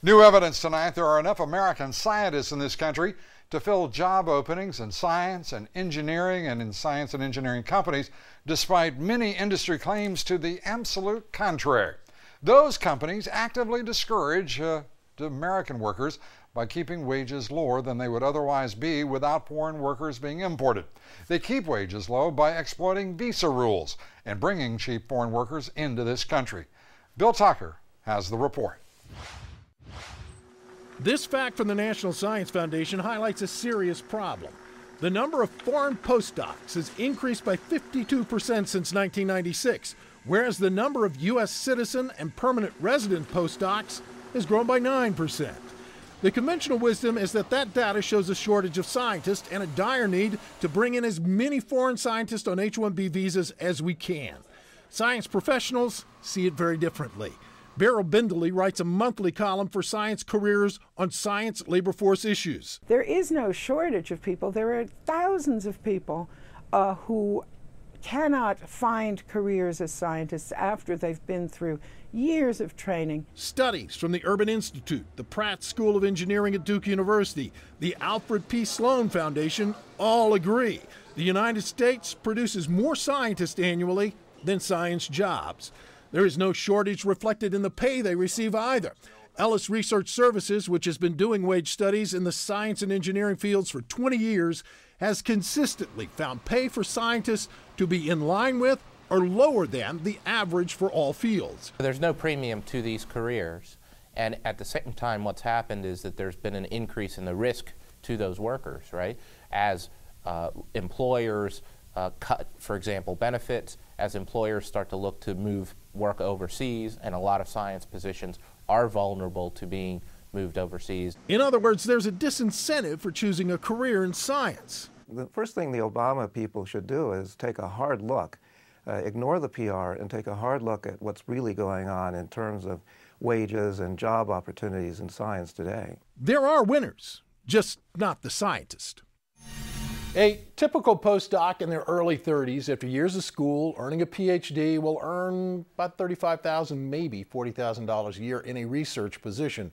New evidence tonight there are enough American scientists in this country to fill job openings in science and engineering and in science and engineering companies, despite many industry claims to the absolute contrary. Those companies actively discourage the American workers by keeping wages lower than they would otherwise be without foreign workers being imported. They keep wages low by exploiting visa rules and bringing cheap foreign workers into this country. Bill Tucker has the report. This fact from the National Science Foundation highlights a serious problem. The number of foreign postdocs has increased by 52% since 1996, whereas the number of U.S. citizen and permanent resident postdocs has grown by 9%. The conventional wisdom is that data shows a shortage of scientists and a dire need to bring in as many foreign scientists on H-1B visas as we can. Science professionals see it very differently. Beryl Bindley writes a monthly column for Science Careers on science labor force issues. There is no shortage of people. There are thousands of people who cannot find careers as scientists after they've been through years of training. Studies from the Urban Institute, the Pratt School of Engineering at Duke University, the Alfred P. Sloan Foundation all agree. The United States produces more scientists annually than science jobs. There is no shortage reflected in the pay they receive either. Ellis Research Services, which has been doing wage studies in the science and engineering fields for 20 years, has consistently found pay for scientists to be in line with or lower than the average for all fields. There's no premium to these careers, and at the same time what's happened is that there's been an increase in the risk to those workers, right? As employers cut, for example, benefits, as employers start to look to move work overseas, and a lot of science positions are vulnerable to being moved overseas. In other words, there's a disincentive for choosing a career in science. The first thing the Obama people should do is take a hard look, ignore the PR, and take a hard look at what's really going on in terms of wages and job opportunities in science today. There are winners, just not the scientist. A typical postdoc in their early 30s, after years of school, earning a PhD, will earn about $35,000, maybe $40,000 a year in a research position.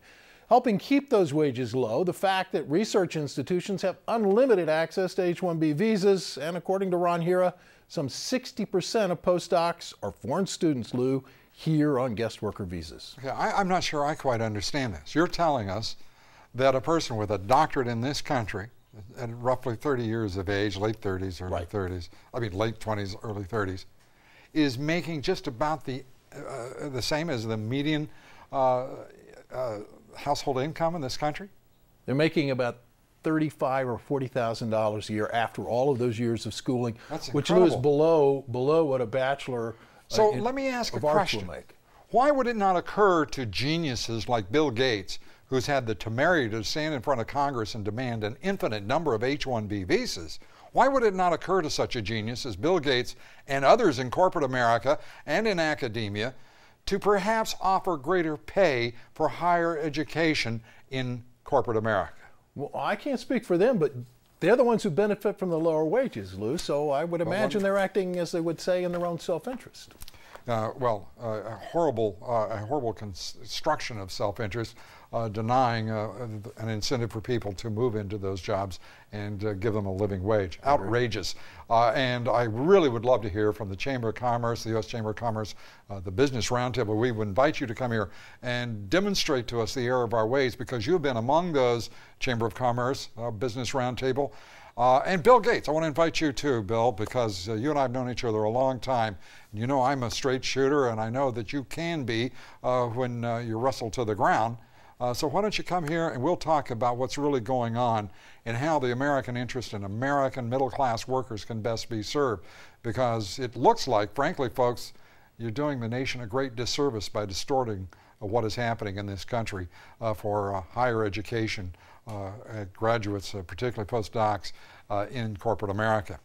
Helping keep those wages low, the fact that research institutions have unlimited access to H-1B visas, and according to Ron Hira, some 60% of postdocs are foreign students, Lou, here on guest worker visas. Okay, I'm not sure I quite understand this. You're telling us that a person with a doctorate in this country, at roughly 30 years of age, late 30s, early Right. 30s, I mean late 20s, early 30s, is making just about the same as the median household income in this country? They're making about $35,000 or $40,000 a year after all of those years of schooling, That's which incredible. is below what a bachelor So let me ask a of arts will question. make. Why would it not occur to geniuses like Bill Gates, who's had the temerity to stand in front of Congress and demand an infinite number of H-1B visas, why would it not occur to such a genius as Bill Gates and others in corporate America and in academia to perhaps offer greater pay for higher education in corporate America? Well, I can't speak for them, but they're the ones who benefit from the lower wages, Lou, so I would imagine they're acting, as they would say, in their own self-interest. A horrible construction of self-interest, denying an incentive for people to move into those jobs and give them a living wage. Outrageous. And I really would love to hear from the Chamber of Commerce, the U.S. Chamber of Commerce, the Business Roundtable. We would invite you to come here and demonstrate to us the error of our ways, because you've been among those Chamber of Commerce, Business Roundtable. And Bill Gates, I want to invite you too, Bill, because you and I have known each other a long time. You know I'm a straight shooter, and I know that you can be when you wrestle to the ground. So why don't you come here and we'll talk about what's really going on and how the American interest in American middle-class workers can best be served. Because it looks like, frankly, folks, you're doing the nation a great disservice by distorting what is happening in this country for higher education graduates, particularly postdocs in corporate America.